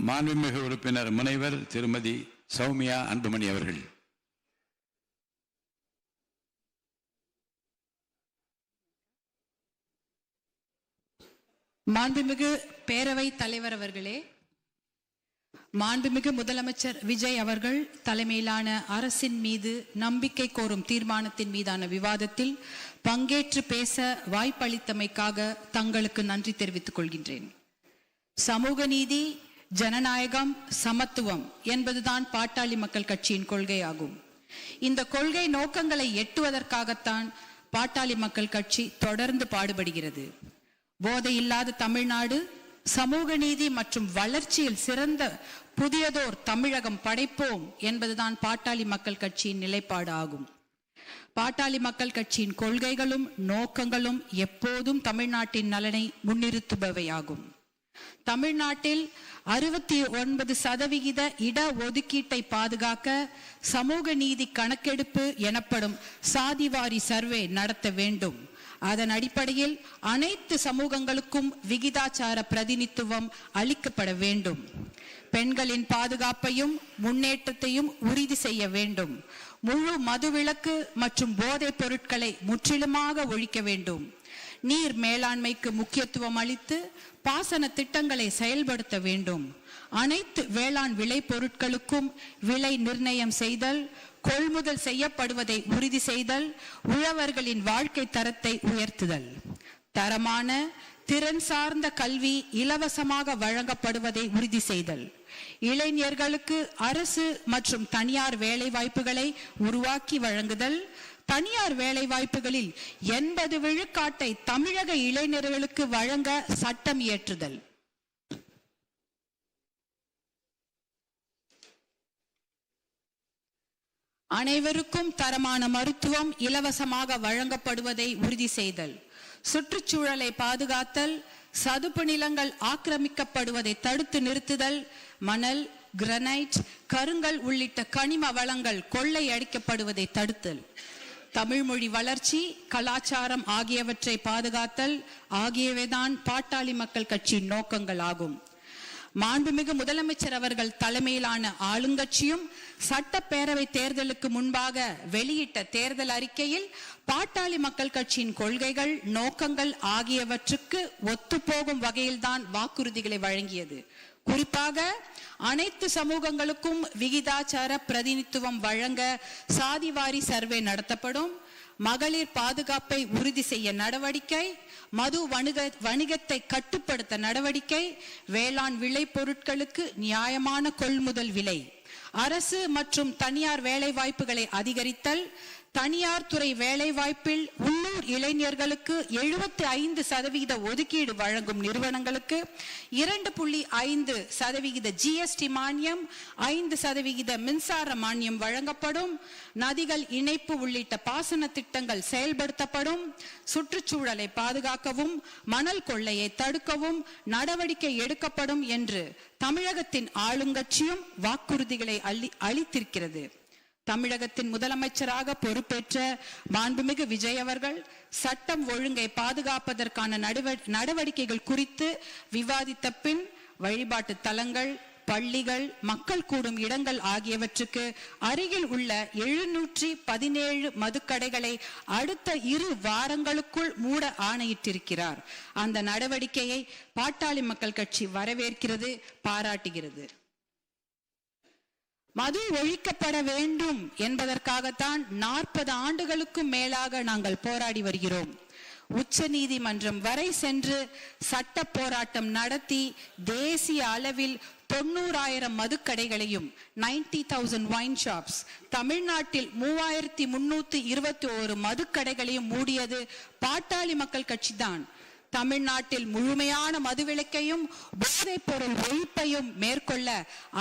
மாண்புமிகு உறுப்பினர் முனைவர் திருமதி சௌமியா அன்புமணி அவர்கள். மாண்புமிகு பேரவைத் தலைவர் அவர்களே, மாண்புமிகு முதலமைச்சர் விஜய் அவர்கள் தலைமையிலான அரசின் மீது நம்பிக்கை கோரும் தீர்மானத்தின் மீதான விவாதத்தில் பங்கேற்று பேச வாய்ப்பளித்தமைக்காக தங்களுக்கு நன்றி தெரிவித்துக் கொள்கின்றேன். சமூக நீதி, ஜனநாயகம், சமத்துவம் என்பதுதான் பாட்டாளி மக்கள் கட்சியின் கொள்கையாகும். இந்த கொள்கை நோக்கங்களை எட்டுவதற்காகத்தான் பாட்டாளி மக்கள் கட்சி தொடர்ந்து பாடுபடுகிறது. போதையில்லாத தமிழ்நாடு, சமூக நீதி மற்றும் வளர்ச்சியில் சிறந்த புதியதோர் தமிழகம் படைப்போம் என்பதுதான் பாட்டாளி மக்கள் கட்சியின் நிலைப்பாடு ஆகும். பாட்டாளி மக்கள் கட்சியின் கொள்கைகளும் நோக்கங்களும் எப்போதும் தமிழ்நாட்டின் நலனை முன்னிறுத்துபவையாகும். தமிழ்நாட்டில் 69% இட ஒதுக்கீட்டை பாதுகாக்க சமூக நீதி கணக்கெடுப்பு எனப்படும் சாதிவாரி சர்வே நடத்த வேண்டும். அதன் அடிப்படையில் அனைத்து சமூகங்களுக்கும் விகிதாச்சார பிரதிநிதித்துவம் அளிக்கப்பட வேண்டும். பெண்களின் பாதுகாப்பையும் முன்னேற்றத்தையும் உறுதி செய்ய வேண்டும். முழு மதுவிலக்கு மற்றும் போதைப் பொருட்களை முற்றிலுமாக ஒழிக்க வேண்டும். நீர் மேலாண்மைக்கு முக்கியத்துவம் அளித்து பாசன திட்டங்களை செயல்படுத்த வேண்டும். அனைத்து வேளாண் விளை பொருட்களுக்கும் விலை நிர்ணயம் செய்தல், கொள்முதல் செய்யப்படுவதை உறுதி செய்தல், உழவர்களின் வாழ்க்கை தரத்தை உயர்த்துதல், தரமான திறன் சார்ந்த கல்வி இலவசமாக வழங்கப்படுவதை உறுதி செய்தல், இளைஞர்களுக்கு அரசு மற்றும் தனியார் வேலை வாய்ப்புகளை உருவாக்கி வழங்குதல், தனியார் வேலை வாய்ப்புகளில் 80 விழுக்காட்டை தமிழக இளைஞர்களுக்கு வழங்க சட்டம் இயற்றுதல், அனைவருக்கும் தரமான மருத்துவம் இலவசமாக வழங்கப்படுவதை உறுதி செய்தல், சுற்றுச்சூழலை பாதுகாத்தல், சதுப்பு நிலங்கள் ஆக்கிரமிக்கப்படுவதை தடுத்து நிறுத்துதல், மணல், கிரனைட், கருங்கல் உள்ளிட்ட கனிம வளங்கள் கொள்ளை அடிக்கப்படுவதை தடுத்தல், தமிழ் மொழி வளர்ச்சி, கலாச்சாரம் ஆகியவற்றை பாதுகாத்தல் ஆகியவைதான் பாட்டாளி மக்கள் கட்சியின் நோக்கங்கள் ஆகும். மாண்புமிகு முதலமைச்சர் அவர்கள் தலைமையிலான ஆளுங்கட்சியும் சட்டப்பேரவை தேர்தலுக்கு முன்பாக வெளியிட்ட தேர்தல் அறிக்கையில் பாட்டாளி மக்கள் கட்சியின் கொள்கைகள், நோக்கங்கள் ஆகியவற்றுக்கு ஒத்துப்போகும் வகையில்தான் வாக்குறுதிகளை வழங்கியது. குறிப்பாக அனைத்து சமூகங்களுக்கும் விகிதாச்சார பிரதிநிதித்துவம் வழங்க சாதிவாரி சர்வே நடத்தப்படும், மகளிர் பாதுகாப்பை உறுதி செய்ய நடவடிக்கை, மது வணிகத்தை கட்டுப்படுத்த நடவடிக்கை, வேளாண் விளை பொருட்களுக்கு நியாயமான கொள்முதல் விலை, அரசு மற்றும் தனியார் வேலை வாய்ப்புகளை அதிகரித்தல், தனியார் துறை வேலை வாய்ப்பில் உள்ளூர் இளைஞர்களுக்கு 75% ஒதுக்கீடு வழங்கும் நிறுவனங்களுக்கு 2.5% GST மானியம், 5% மின்சார மானியம் வழங்கப்படும், நதிகள் இணைப்பு உள்ளிட்ட பாசன திட்டங்கள் செயல்படுத்தப்படும், சுற்றுச்சூழலை பாதுகாக்கவும் மணல் கொள்ளையை தடுக்கவும் நடவடிக்கை எடுக்கப்படும் என்று தமிழகத்தின் ஆளுங்கட்சியும் வாக்குறுதிகளை அளித்திருக்கிறது. தமிழகத்தின் முதலமைச்சராக பொறுப்பேற்ற மாண்புமிகு விஜய் அவர்கள் சட்டம் ஒழுங்கை பாதுகாப்பதற்கான நடவடிக்கைகள் குறித்து விவாதித்த பின் வழிபாட்டு தலங்கள், பள்ளிகள், மக்கள் கூடும் இடங்கள் ஆகியவற்றுக்கு அருகில் உள்ள 717 மதுக்கடைகளை அடுத்த 2 வாரங்களுக்குள் மூட ஆணையிட்டிருக்கிறார். அந்த நடவடிக்கையை பாட்டாளி மக்கள் கட்சி வரவேற்கிறது, பாராட்டுகிறது. மது ஒழிக்கப்பட வேண்டும் என்பதற்காகத்தான் 40 ஆண்டுகளுக்கும் மேலாக நாங்கள் போராடி வருகிறோம். உச்ச நீதிமன்றம் வரை சென்று சட்ட போராட்டம் நடத்தி தேசிய அளவில் 90,000 மதுக்கடைகளையும் 90,000 வைன் ஷாப்ஸ், தமிழ்நாட்டில் 3,321 மதுக்கடைகளையும் மூடியது பாட்டாளி மக்கள் கட்சி தான். தமிழ்நாட்டில் முழுமையான மதுவிலக்கையும் போதைப் பொருள் ஒழிப்பையும் மேற்கொள்ள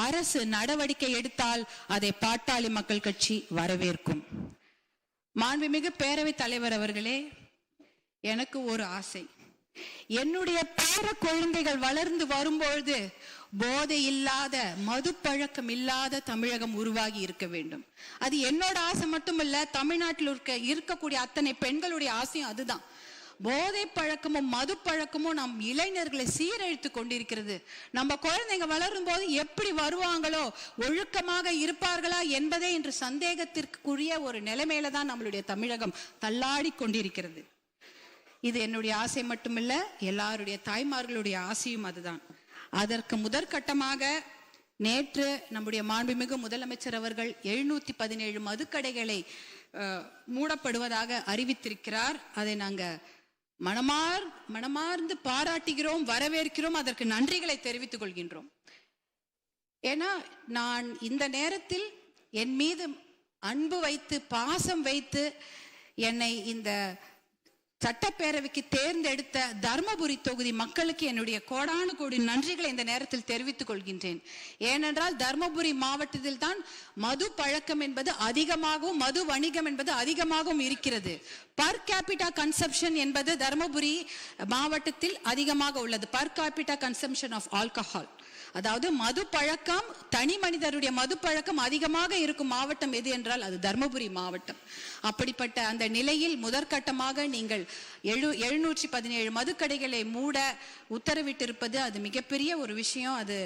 அரசு நடவடிக்கை எடுத்தால் அதை பாட்டாளி மக்கள் கட்சி வரவேற்கும். மாண்புமிகு பேரவைத் தலைவர் அவர்களே, எனக்கு ஒரு ஆசை. என்னுடைய பேர குழந்தைகள் வளர்ந்து வரும்பொழுது போதை இல்லாத, மது பழக்கம் இல்லாத தமிழகம் உருவாகி இருக்க வேண்டும். அது என்னோட ஆசை மட்டுமல்ல, தமிழ்நாட்டில் இருக்கக்கூடிய அத்தனை பெண்களுடைய ஆசையும் அதுதான். போதை பழக்கமும் மது பழக்கமும் நம் இளைஞர்களை சீரழித்து கொண்டிருக்கிறது. நம்ம குழந்தைங்க வளரும் போது எப்படி வருவாங்களோ, ஒழுக்கமாக இருப்பார்களா என்பதே இன்று சந்தேகத்திற்குரிய ஒரு நிலைமையில தான் நம்மளுடைய தமிழகம் தள்ளாடி கொண்டிருக்கிறது. இது என்னுடைய ஆசை மட்டுமில்ல, எல்லாருடைய தாய்மார்களுடைய ஆசையும் அதுதான். அதற்கு முதற்கட்டமாக நேற்று நம்முடைய மாண்புமிகு முதலமைச்சர் அவர்கள் 717 மதுக்கடைகளை மூடப்படுவதாக அறிவித்திருக்கிறார். அதை நாங்க மனமார்ந்து பாராட்டுகிறோம், வரவேற்கிறோம், அதற்கு நன்றிகளை தெரிவித்துக் கொள்கின்றோம். ஏன்னா நான் இந்த நேரத்தில் என் மீது அன்பு வைத்து பாசம் வைத்து என்னை இந்த சட்டப்பேரவைக்கு தேர்ந்தெடுத்த தர்மபுரி தொகுதி மக்களுக்கு என்னுடைய கோடானு கோடி நன்றிகளை இந்த நேரத்தில் தெரிவித்துக் கொள்கின்றேன். ஏனென்றால் தர்மபுரி மாவட்டத்தில் தான் மது பழக்கம் என்பது அதிகமாகவும் மது வணிகம் என்பது அதிகமாகவும் இருக்கிறது. பர் கேபிட்டா கன்சம்ஷன் என்பது தர்மபுரி மாவட்டத்தில் அதிகமாக உள்ளது. Per capita consumption of alcohol, அதாவது மது பழக்கம், தனி மனிதருடைய மது பழக்கம் அதிகமாக இருக்கும் மாவட்டம் எது என்றால் அது தர்மபுரி மாவட்டம். அப்படிப்பட்ட அந்த நிலையில் முதற்கட்டமாக நீங்கள் 717 மதுக்கடைகளை மூட உத்தரவிட்டிருப்பது அது மிகப்பெரிய ஒரு விஷயம். அது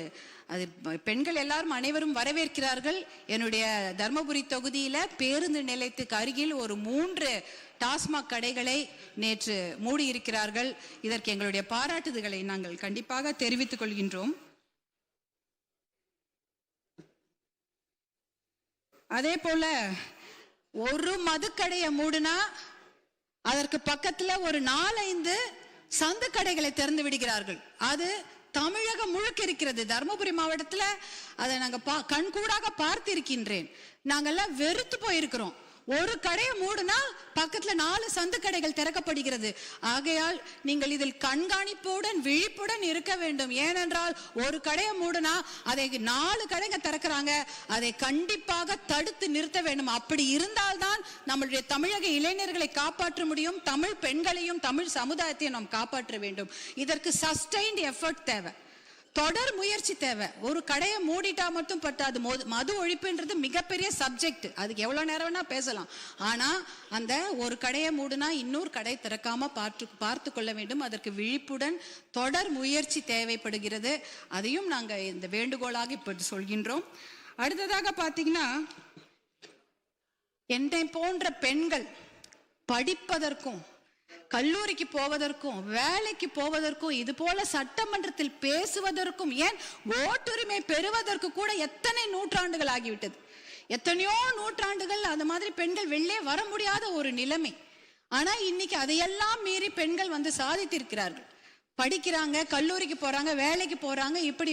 பெண்கள் எல்லாரும் அனைவரும் வரவேற்கிறார்கள். என்னுடைய தர்மபுரி தொகுதியில பேருந்து நிலையத்துக்கு அருகில் ஒரு 3 டாஸ்மாக் கடைகளை நேற்று மூடி இருக்கிறார்கள். இதற்கு எங்களுடைய பாராட்டுதல்களை நாங்கள் கண்டிப்பாக தெரிவித்துக் கொள்கின்றோம். அதே போல ஒரு மதுக்கடையை மூடுனா அதற்கு பக்கத்துல ஒரு 4-5 சந்து கடைகளை திறந்து விடுகிறார்கள். அது தமிழகம் முழுக்க இருக்கிறது. தர்மபுரி மாவட்டத்துல அதை நாங்க கண்கூடாக பார்த்திருக்கின்றேன். நாங்கெல்லாம் வெறுத்து போயிருக்கிறோம். ஒரு கடையை மூடுனா பக்கத்துல 4 சந்து கடைகள் திறக்கப்படுகிறது. ஆகையால் நீங்கள் இதில் கண்காணிப்புடன் விழிப்புடன் இருக்க வேண்டும். ஏனென்றால் ஒரு கடையை மூடுனா அதை 4 கடைங்க திறக்கிறாங்க. அதை கண்டிப்பாக தடுத்து நிறுத்த வேண்டும். அப்படி இருந்தால்தான் நம்மளுடைய தமிழக இளைஞர்களை காப்பாற்ற முடியும். தமிழ் பெண்களையும் தமிழ் சமுதாயத்தையும் நாம் காப்பாற்ற வேண்டும். இதற்கு சஸ்டைன்ட் எஃபர்ட் தேவை, தொடர் முயற்சி தேவை. ஒரு கடையை மூடிட்டா மட்டும் பட்டாது. மது ஒழிப்புன்றது மிகப்பெரிய சப்ஜெக்ட். அதுக்கு எவ்வளவு நேரம் வேணா பேசலாம். ஆனா அந்த ஒரு கடையை மூடுனா இன்னொரு கடை திறக்காம பார்த்து கொள்ள வேண்டும். அதற்கு விழிப்புடன் தொடர் முயற்சி தேவைப்படுகிறது. அதையும் நாங்க இந்த வேண்டுகோளாக இப்ப சொல்கின்றோம். அடுத்ததாக பாத்தீங்கன்னா, என்னை போன்ற பெண்கள் படிப்பதற்கும் கல்லூரிக்கு போவதற்கும் வேலைக்கு போவதற்கும் இது போல சட்டமன்றத்தில் பேசுவதற்கும் ஏன் ஓட்டுரிமை பெறுவதற்கு கூட எத்தனை நூற்றாண்டுகள் ஆகிவிட்டது. எத்தனையோ நூற்றாண்டுகள் அந்த மாதிரி பெண்கள் வெளியே வர முடியாத ஒரு நிலைமை. ஆனா இன்னைக்கு அதையெல்லாம் மீறி பெண்கள் வந்து சாதித்திருக்கிறார்கள். படிக்கிறாங்க, கல்லூரிக்கு போறாங்க, வேலைக்கு போறாங்க. இப்படி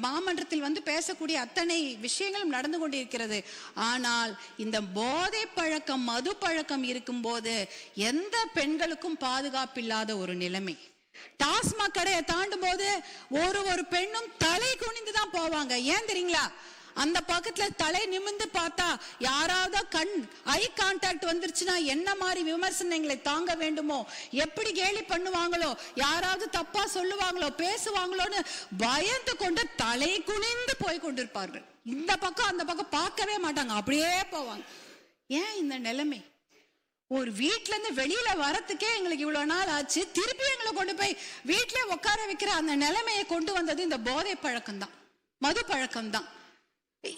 மாமன்றத்தில் வந்து பேசக்கூடிய அத்தனை விஷயங்களும் நடந்து கொண்டிருக்கிறது. ஆனால் இந்த போதை பழக்கம் மது பழக்கம் இருக்கும் போது எந்த பெண்களுக்கும் பாதுகாப்பில்லாத ஒரு நிலைமை. டாஸ்மாக் கடையை தாண்டும் போது ஒரு பெண்ணும் தலை குனிந்துதான் போவாங்க. ஏன் தெரியுங்களா? அந்த பக்கத்துல தலை நிமிர்ந்து பார்த்தா யாராவது ஐ கான்டாக்ட் வந்துருச்சுன்னா என்ன மாதிரி விமர்சனங்களை தாங்க வேண்டுமோ, எப்படி கேலி பண்ணுவாங்களோ, யாராவது தப்பா சொல்லுவாங்களோ பேசுவாங்களோன்னு பயந்து கொண்டு தலை குனிந்து போய் கொண்டிருப்பார்கள். இந்த பக்கம் அந்த பக்கம் பார்க்கவே மாட்டாங்க, அப்படியே போவாங்க. ஏன் இந்த நிலைமை? ஒரு வீட்டுல இருந்து வெளியில வரத்துக்கே எங்களுக்கு இவ்வளவு நாள் ஆச்சு. திருப்பி எங்களை கொண்டு போய் வீட்டிலே உட்கார வைக்கிற அந்த நிலைமையை கொண்டு வந்தது இந்த போதை பழக்கம் தான், மது பழக்கம் தான்.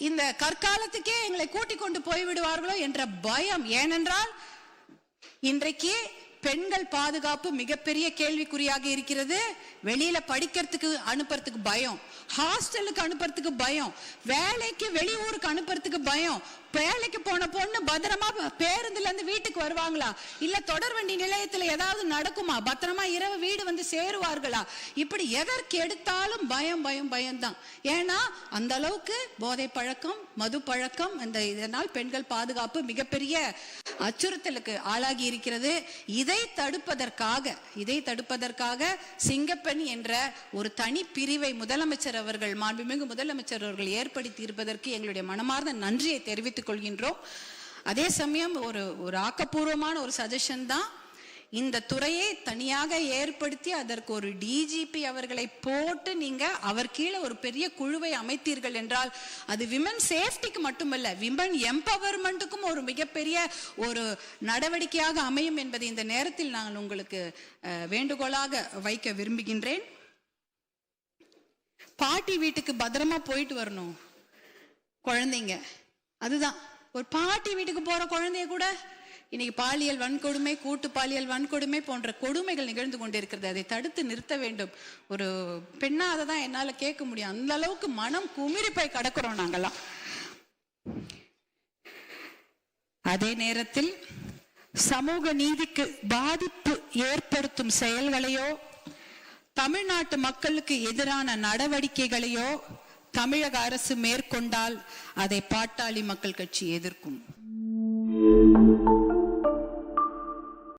இந்த கற்காலத்துக்கே எங்களை கூட்டிக் கொண்டு போய் விடுவார்களோ என்ற பயம். ஏனென்றால் இன்றைக்கு பெண்கள் பாதுகாப்பு மிகப்பெரிய கேள்விக்குறியாக இருக்கிறது. வெளியில படிக்கிறதுக்கு அனுப்புறதுக்கு பயம், ஹாஸ்டலுக்கு அனுப்புறதுக்கு பயம், வேலைக்கு வெளியூருக்கு அனுப்புறதுக்கு பயம். வேலைக்கு போன பொண்ணு பத்திரமா பேருந்துல இருந்து வீட்டுக்கு வருவாங்களா, இல்ல தொடர்வண்டி நிலையத்துல ஏதாவது நடக்குமா, பத்திரமா இரவு வீடு வந்து சேருவார்களா, இப்படி எதற்கு எடுத்தாலும் பயம் பயம் பயம்தான். ஏன்னா அந்த அளவுக்கு போதை பழக்கம் மது பழக்கம் இதனால் பெண்கள் பாதுகாப்பு மிகப்பெரிய அச்சுறுத்தலுக்கு ஆளாகி இருக்கிறது. இதை தடுப்பதற்காக சிங்கப்பெண் என்ற ஒரு தனி பிரிவை முதலமைச்சர் அவர்கள், மாண்புமிகு முதலமைச்சர் அவர்கள் ஏற்படுத்தி இருப்பதற்கு எங்களுடைய மனமார்ந்த நன்றியை தெரிவித்துக் கொள்கின்றோம். அதே சமயம் ஒரு ஆக்கப்பூர்வமான ஒரு சஜஷன் தான். இந்த துறையை தனியாக ஏற்படுத்தி அதற்கு ஒரு டிஜிபி அவர்களை போட்டு நீங்க அவர் கீழே ஒரு பெரிய குழுவை அமைத்தீர்கள் என்றால் அது விமன் சேஃப்டிக்கு மட்டுமல்ல, விமன் எம்பவர்மெண்ட்டுக்கும் ஒரு மிகப்பெரிய ஒரு நடவடிக்கையாக அமையும் என்பதை இந்த நேரத்தில் நான் உங்களுக்கு வேண்டுகோளாக வைக்க விரும்புகின்றேன். பாட்டி வீட்டுக்கு பத்திரமா போயிட்டு வரணும் குழந்தைங்க. அதுதான் ஒரு பாட்டி வீட்டுக்கு போற குழந்தைய கூட இன்னைக்கு பாலியல் வன்கொடுமை, கூட்டு பாலியல் வன்கொடுமை போன்ற கொடுமைகள் நிகழ்ந்து கொண்டிருக்கிறது. அதை தடுத்து நிறுத்த வேண்டும். ஒரு பெண்ணா அதை தான் என்னால கேட்க முடியும். அந்த அளவுக்கு மனம் குமிறி போய் கடக்கிறோம் நாங்கெல்லாம். அதே நேரத்தில் சமூக நீதிக்கு பாதிப்பு ஏற்படுத்தும் செயல்களையோ தமிழ்நாட்டு மக்களுக்கு எதிரான நடவடிக்கைகளையோ தமிழக அரசு மேற்கொண்டால் அதை பாட்டாளி மக்கள் கட்சி எதிர்க்கும்.